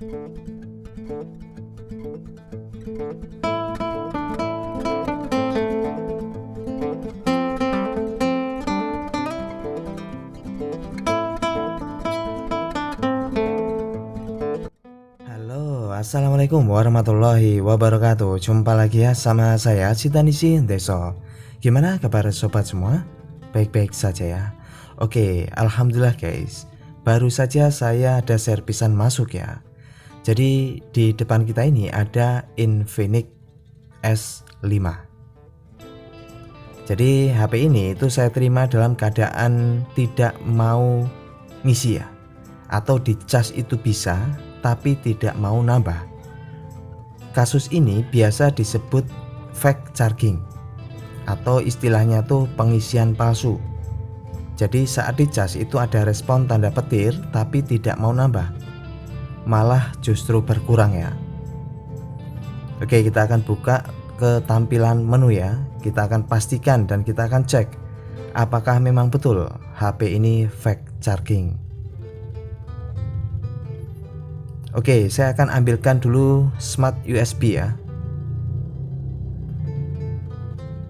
Halo, assalamualaikum warahmatullahi wabarakatuh. Jumpa lagi ya sama saya Citanisi Deso. Gimana kabar sobat semua? Baik-baik saja ya. Oke, alhamdulillah guys. Baru saja saya ada servisan masuk ya. Jadi di depan kita ini ada Infinix S5. Jadi HP ini itu saya terima dalam keadaan tidak mau ngisi ya. Atau dicas itu bisa, tapi tidak mau nambah. Kasus ini biasa disebut fake charging atau istilahnya tuh pengisian palsu. Jadi saat dicas itu ada respon tanda petir tapi tidak mau nambah, malah justru berkurang ya. Oke, kita akan buka ke tampilan menu ya. Kita akan pastikan dan kita akan cek apakah memang betul HP ini fake charging. Oke, saya akan ambilkan dulu smart USB ya.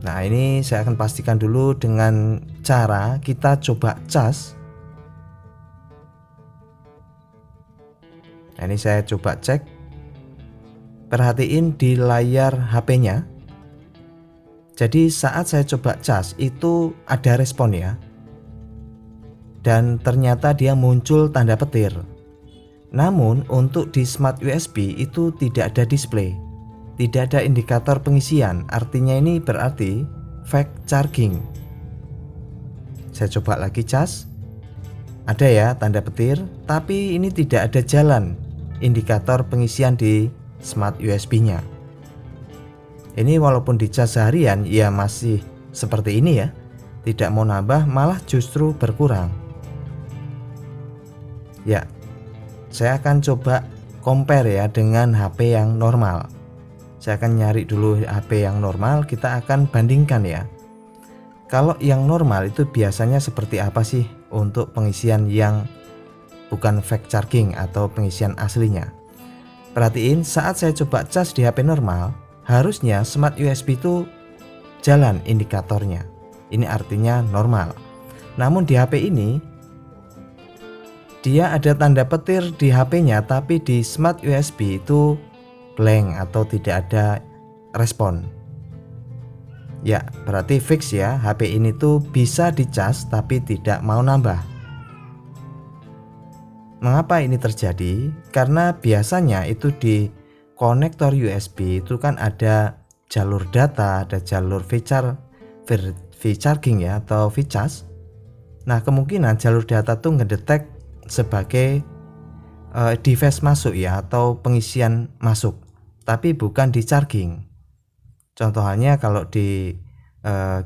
Nah, ini saya akan pastikan dulu dengan cara kita coba cas. Nah, ini saya coba cek. Perhatiin di layar HP-nya. Jadi saat saya coba cas itu ada respon ya. Dan ternyata dia muncul tanda petir. Namun untuk di smart USB itu tidak ada display, tidak ada indikator pengisian. Artinya ini berarti fake charging. Saya coba lagi cas, ada ya tanda petir, tapi ini tidak ada jalan indikator pengisian di smart USB nya. Ini walaupun dicas seharian ya masih seperti ini ya, tidak mau nambah, malah justru berkurang ya. Saya akan coba compare ya dengan HP yang normal. Saya akan nyari dulu HP yang normal, kita akan bandingkan ya. Kalau yang normal itu biasanya seperti apa sih untuk pengisian yang bukan fake charging atau pengisian aslinya. Perhatiin saat saya coba cas di HP normal, harusnya smart USB itu jalan indikatornya. Ini artinya normal. Namun di HP ini dia ada tanda petir di HP-nya, tapi di smart USB itu blank atau tidak ada respon. Ya, berarti fix ya, HP ini tuh bisa dicas tapi tidak mau nambah. Mengapa ini terjadi? Karena biasanya itu di konektor USB itu kan ada jalur data, ada jalur V-charging ya atau V-charge. Nah, kemungkinan jalur data tuh ngedetek sebagai device masuk ya atau pengisian masuk, tapi bukan di charging. Contohnya kalau di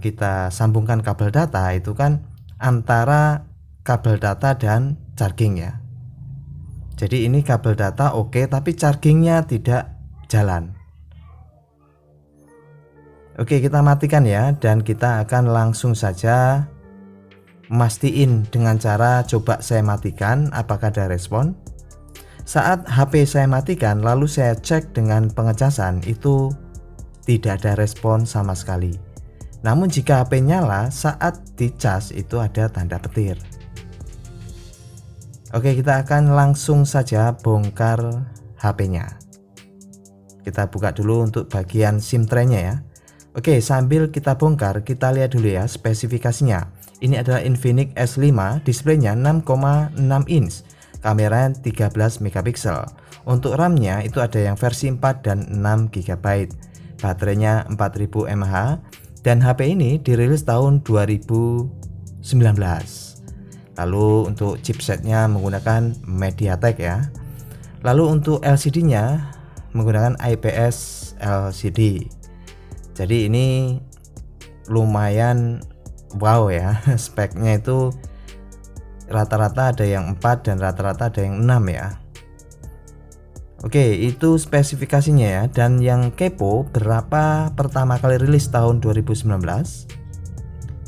kita sambungkan kabel data itu kan antara kabel data dan charging ya. Jadi ini kabel data oke, tapi chargingnya tidak jalan. Oke, kita matikan ya, dan kita akan langsung saja mastiin dengan cara coba saya matikan apakah ada respon. Saat HP saya matikan lalu saya cek dengan pengecasan, itu tidak ada respon sama sekali. Namun jika HP nyala saat dicas itu ada tanda petir. Oke, kita akan langsung saja bongkar HP-nya. Kita buka dulu untuk bagian SIM tray-nya ya. Oke, sambil kita bongkar kita lihat dulu ya spesifikasinya. Ini adalah Infinix S5, displaynya 6,6 inch, kamera 13 megapiksel. Untuk RAM-nya itu ada yang versi 4 dan 6 GB. Baterainya 4000 mAh dan HP ini dirilis tahun 2019. Lalu untuk chipsetnya menggunakan MediaTek ya. Lalu untuk LCD-nya menggunakan IPS LCD. Jadi ini lumayan wow ya, speknya itu rata-rata ada yang 4 dan rata-rata ada yang 6 ya. Oke, itu spesifikasinya ya. Dan yang kepo berapa pertama kali rilis tahun 2019,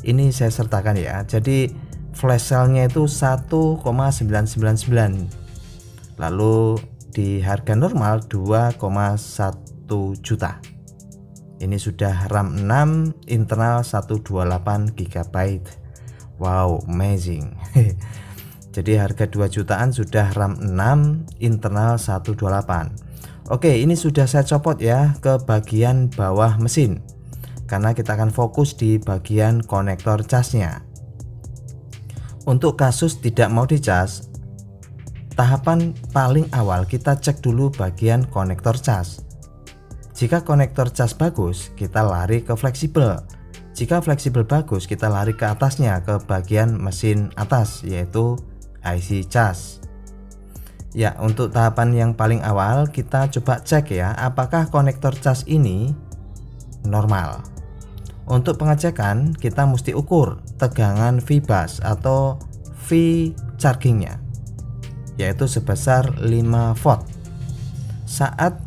ini saya sertakan ya. Jadi flash cell-nya itu 1,999. Lalu di harga normal 2,1 juta. Ini sudah RAM 6 internal 128 GB. Wow, amazing. Jadi harga 2 jutaan sudah RAM 6 internal 128. Oke, ini sudah saya copot ya ke bagian bawah mesin, karena kita akan fokus di bagian konektor casnya. Untuk kasus tidak mau dicas, tahapan paling awal kita cek dulu bagian konektor cas. Jika konektor cas bagus, kita lari ke fleksibel. Jika fleksibel bagus, kita lari ke atasnya, ke bagian mesin atas, yaitu IC cas. Ya, untuk tahapan yang paling awal kita coba cek ya, apakah konektor cas ini normal. Untuk pengecekan kita mesti ukur tegangan V-bus atau V chargingnya, yaitu sebesar 5 volt. Saat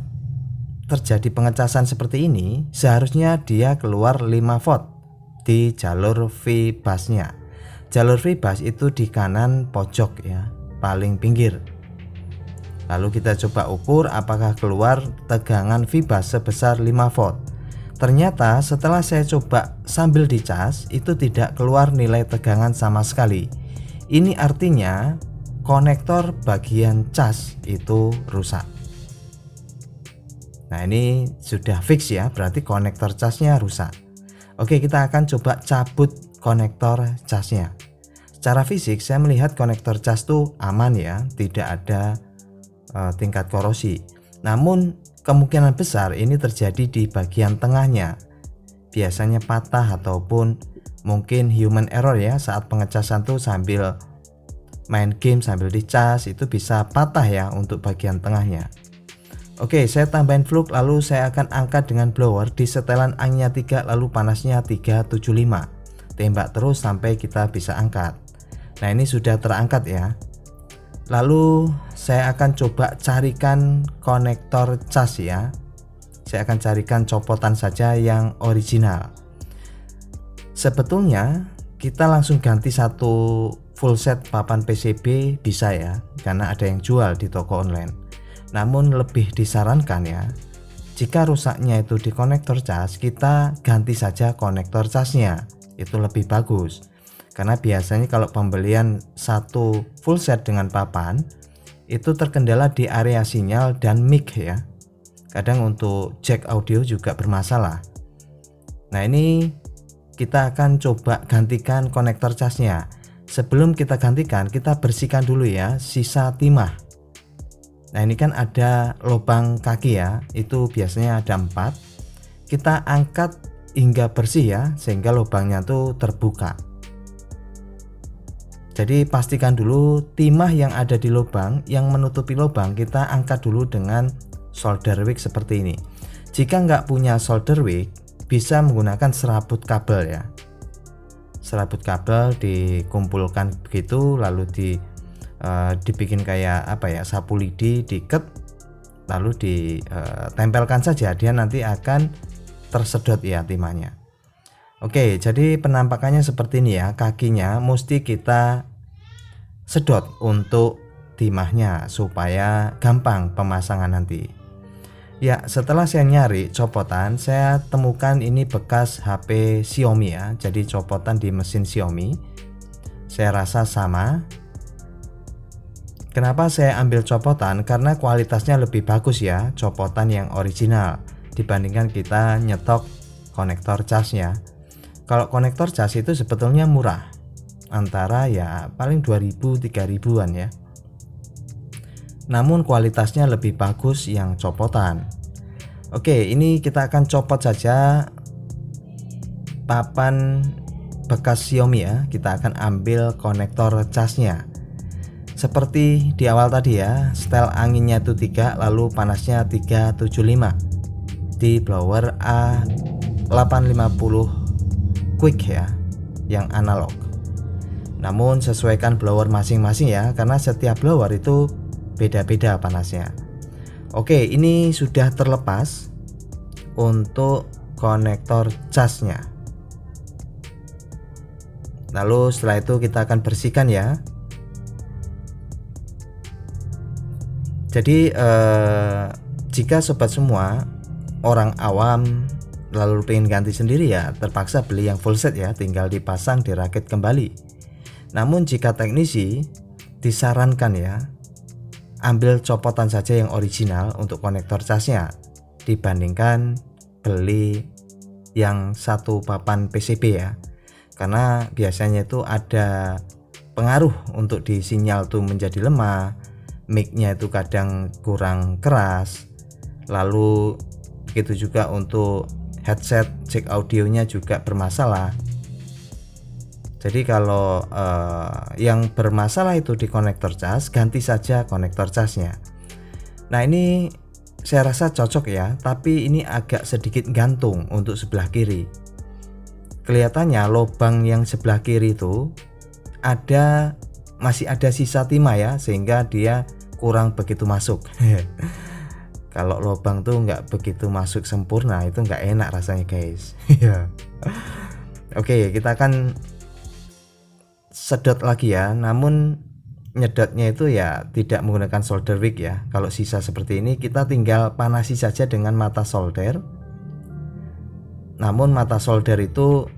terjadi pengecasan seperti ini, seharusnya dia keluar 5 volt di jalur V-busnya. Jalur V-bus itu di kanan pojok ya, paling pinggir. Lalu kita coba ukur apakah keluar tegangan V-bus sebesar 5 volt. Ternyata setelah saya coba sambil dicas, itu tidak keluar nilai tegangan sama sekali. Ini artinya konektor bagian cas itu rusak. Nah, ini sudah fix ya, berarti konektor casnya rusak. Oke, kita akan coba cabut konektor casnya. Secara fisik saya melihat konektor cas itu aman ya, tidak ada tingkat korosi. Namun kemungkinan besar ini terjadi di bagian tengahnya. Biasanya patah ataupun mungkin human error ya, saat pengecasan tuh sambil main game sambil dicas itu bisa patah ya untuk bagian tengahnya. Oke, saya tambahin flux, lalu saya akan angkat dengan blower di setelan anginnya 3, lalu panasnya 375. Tembak terus sampai kita bisa angkat. Nah, ini sudah terangkat ya. Lalu saya akan coba carikan konektor cas ya. Saya akan carikan copotan saja yang original. Sebetulnya kita langsung ganti satu full set papan PCB bisa ya, karena ada yang jual di toko online. Namun lebih disarankan ya, jika rusaknya itu di konektor cas, kita ganti saja konektor casnya, itu lebih bagus. Karena biasanya kalau pembelian satu full set dengan papan, itu terkendala di area sinyal dan mic ya. Kadang untuk jack audio juga bermasalah. Nah, ini kita akan coba gantikan konektor casnya. Sebelum kita gantikan, kita bersihkan dulu ya sisa timah. Nah, ini kan ada lubang kaki ya, itu biasanya ada 4. Kita angkat hingga bersih ya, sehingga lubangnya tuh terbuka. Jadi pastikan dulu timah yang ada di lubang, yang menutupi lubang, kita angkat dulu dengan solder wick seperti ini. Jika nggak punya solder wick, bisa menggunakan serabut kabel ya. Serabut kabel dikumpulkan begitu, lalu dibikin kayak apa ya, sapu lidi, diikat, lalu ditempelkan saja, dia nanti akan tersedot ya timahnya. Oke, jadi penampakannya seperti ini ya, kakinya mesti kita sedot untuk timahnya supaya gampang pemasangan nanti. Ya, setelah saya nyari copotan, saya temukan ini bekas HP Xiaomi ya, jadi copotan di mesin Xiaomi. Saya rasa sama. Kenapa saya ambil copotan? Karena kualitasnya lebih bagus ya, copotan yang original dibandingkan kita nyetok konektor casnya. Kalau konektor cas itu sebetulnya murah, antara ya paling 2000-3000an ya. Namun kualitasnya lebih bagus yang copotan. Oke, ini kita akan copot saja papan bekas Xiaomi ya. Kita akan ambil konektor casnya. Seperti di awal tadi ya, setel anginnya itu 3, lalu panasnya 375 di blower A850 quick ya, yang analog. Namun sesuaikan blower masing-masing ya, karena setiap blower itu beda-beda panasnya. Oke, ini sudah terlepas untuk konektor casnya. Lalu setelah itu kita akan bersihkan ya. Jadi jika sobat semua orang awam lalu pengen ganti sendiri ya terpaksa beli yang full set ya, tinggal dipasang dirakit kembali. Namun jika teknisi disarankan ya ambil copotan saja yang original untuk konektor casnya dibandingkan beli yang satu papan PCB ya, karena biasanya itu ada pengaruh untuk di sinyal tuh menjadi lemah, mic-nya itu kadang kurang keras, lalu begitu juga untuk headset jack audionya juga bermasalah. Jadi kalau yang bermasalah itu di konektor cas, ganti saja konektor casnya. Nah ini saya rasa cocok ya, tapi ini agak sedikit gantung untuk sebelah kiri. Kelihatannya lubang yang sebelah kiri itu masih ada sisa timah ya, sehingga dia kurang begitu masuk. Kalau lubang tuh nggak begitu masuk sempurna itu nggak enak rasanya guys. Oke, kita akan sedot lagi ya, namun nyedotnya itu ya tidak menggunakan solder wick ya. Kalau sisa seperti ini kita tinggal panasi saja dengan mata solder. Namun mata solder itu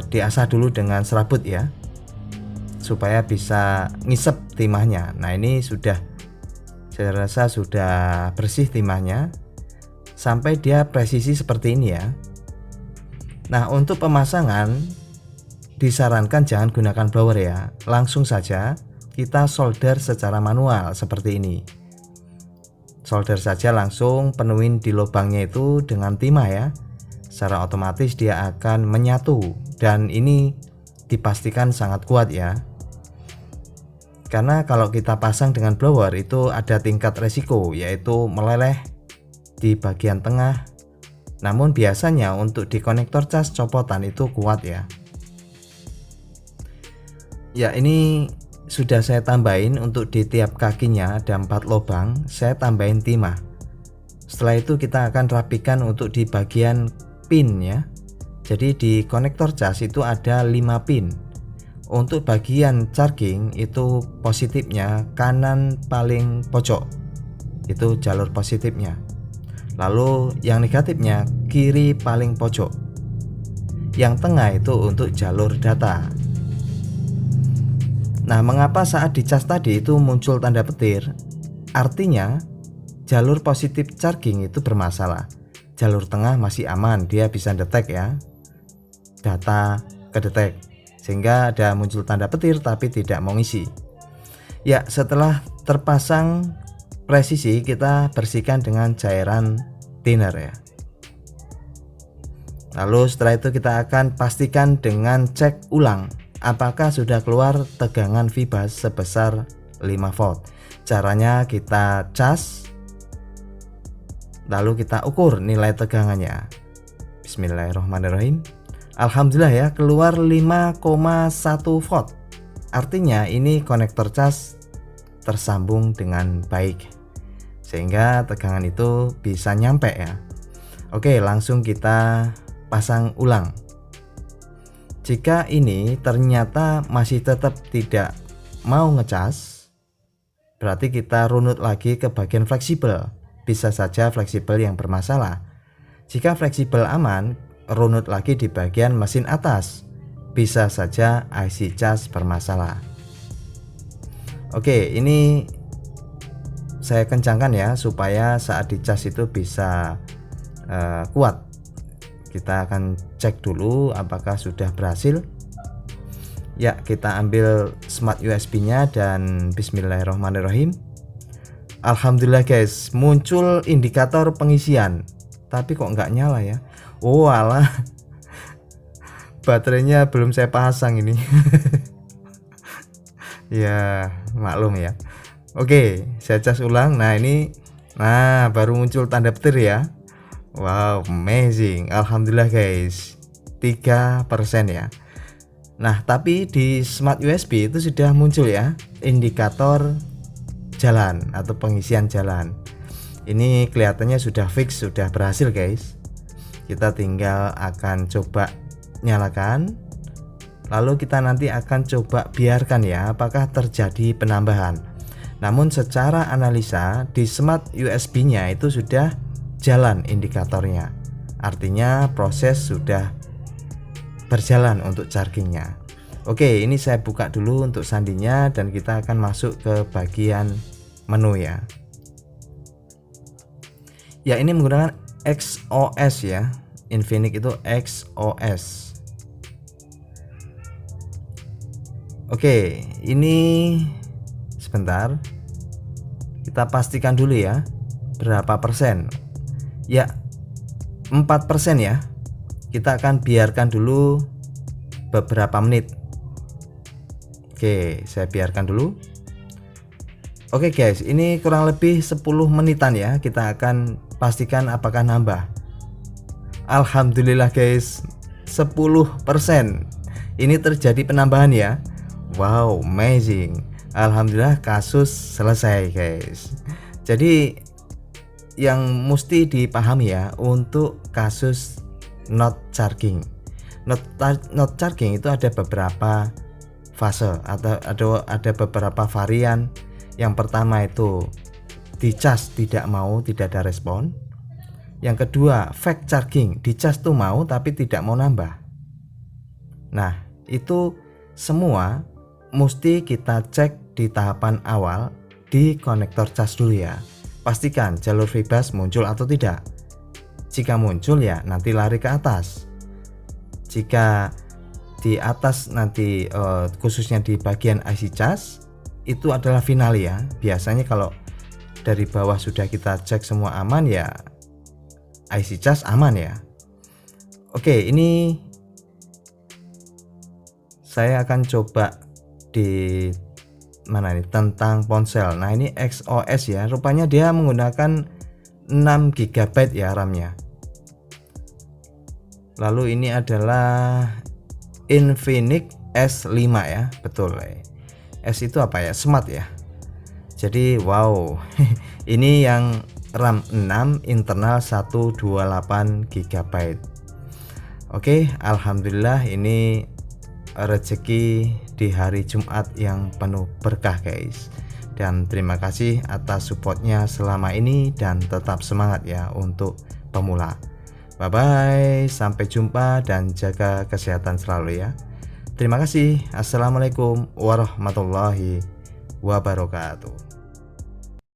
diasah dulu dengan serabut ya, supaya bisa ngisep timahnya. Nah ini sudah, saya rasa sudah bersih timahnya sampai dia presisi seperti ini ya. Nah untuk pemasangan disarankan jangan gunakan blower ya, langsung saja kita solder secara manual seperti ini. Solder saja langsung penuhin di lubangnya itu dengan timah ya, secara otomatis dia akan menyatu dan ini dipastikan sangat kuat ya. Karena kalau kita pasang dengan blower itu ada tingkat resiko, yaitu meleleh di bagian tengah. Namun biasanya untuk di konektor cas copotan itu kuat ya. Ya ini sudah saya tambahin untuk di tiap kakinya ada 4 lubang, saya tambahin timah. Setelah itu kita akan rapikan untuk di bagian pin ya. Jadi di konektor cas itu ada 5 pin. Untuk bagian charging itu positifnya kanan paling pojok, itu jalur positifnya. Lalu yang negatifnya kiri paling pojok. Yang tengah itu untuk jalur data. Nah mengapa saat dicas tadi itu muncul tanda petir? Artinya jalur positif charging itu bermasalah. Jalur tengah masih aman, dia bisa detek ya, data kedetek, sehingga ada muncul tanda petir tapi tidak mau ngisi. Ya setelah terpasang presisi kita bersihkan dengan cairan thinner ya. Lalu setelah itu kita akan pastikan dengan cek ulang apakah sudah keluar tegangan fibas sebesar 5 volt. Caranya kita cas, lalu kita ukur nilai tegangannya. Bismillahirrahmanirrahim. Alhamdulillah ya, keluar 5,1 volt. Artinya ini konektor cas tersambung dengan baik, sehingga tegangan itu bisa nyampe ya. Oke, langsung kita pasang ulang. Jika ini ternyata masih tetap tidak mau ngecas, berarti kita runut lagi ke bagian fleksibel. Bisa saja fleksibel yang bermasalah. Jika fleksibel aman, runut lagi di bagian mesin atas. Bisa saja IC cas bermasalah. Oke, ini saya kencangkan ya supaya saat dicas itu bisa kuat. Kita akan cek dulu apakah sudah berhasil. Ya, kita ambil smart USB nya dan bismillahirrahmanirrahim. Alhamdulillah guys, muncul indikator pengisian, tapi kok nggak nyala ya. Oh alah, baterainya belum saya pasang ini. Ya maklum ya. Oke, saya cas ulang. Nah ini, nah baru muncul tanda petir ya. Wow, amazing. Alhamdulillah guys, 3% ya. Nah tapi di smart USB itu sudah muncul ya indikator jalan atau pengisian jalan. Ini kelihatannya sudah fix, sudah berhasil guys. Kita tinggal akan coba nyalakan, lalu kita nanti akan coba biarkan ya apakah terjadi penambahan. Namun secara analisa di smart USB-nya itu sudah jalan indikatornya. Artinya proses sudah berjalan untuk chargingnya. Oke, ini saya buka dulu untuk sandinya dan kita akan masuk ke bagian menu ya. Ya, ini menggunakan XOS ya. Infinix itu XOS. Oke, ini sebentar. Kita pastikan dulu ya. Berapa persen? Ya, 4% ya. Kita akan biarkan dulu beberapa menit. Oke, saya biarkan dulu. Oke guys, ini kurang lebih 10 menitan ya. Kita akan pastikan apakah nambah. Alhamdulillah guys, 10%. Ini terjadi penambahan ya. Wow, amazing. Alhamdulillah kasus selesai guys. Jadi yang mesti dipahami ya untuk kasus not charging. Not charging itu ada beberapa fase atau ada beberapa varian. Yang pertama itu dicas tidak mau, tidak ada respon. Yang kedua fake charging, dicas tuh mau tapi tidak mau nambah. Nah, itu semua mesti kita cek di tahapan awal di konektor cas dulu ya. Pastikan jalur bebas muncul atau tidak. Jika muncul ya nanti lari ke atas. Jika di atas nanti khususnya di bagian IC cas itu adalah final ya. Biasanya kalau dari bawah sudah kita cek semua aman ya IC cas aman ya. Oke, ini saya akan coba di mana nih tentang ponsel. Nah, ini XOS ya. Rupanya dia menggunakan 6 GB ya RAM-nya. Lalu ini adalah Infinix S5 ya, betul. S itu apa ya? Smart ya. Jadi wow, ini yang RAM 6 internal 128 GB. Oke, alhamdulillah ini rezeki di hari Jumat yang penuh berkah guys. Dan terima kasih atas supportnya selama ini dan tetap semangat ya untuk pemula. Bye bye, sampai jumpa dan jaga kesehatan selalu ya. Terima kasih. Assalamualaikum warahmatullahi wabarakatuh.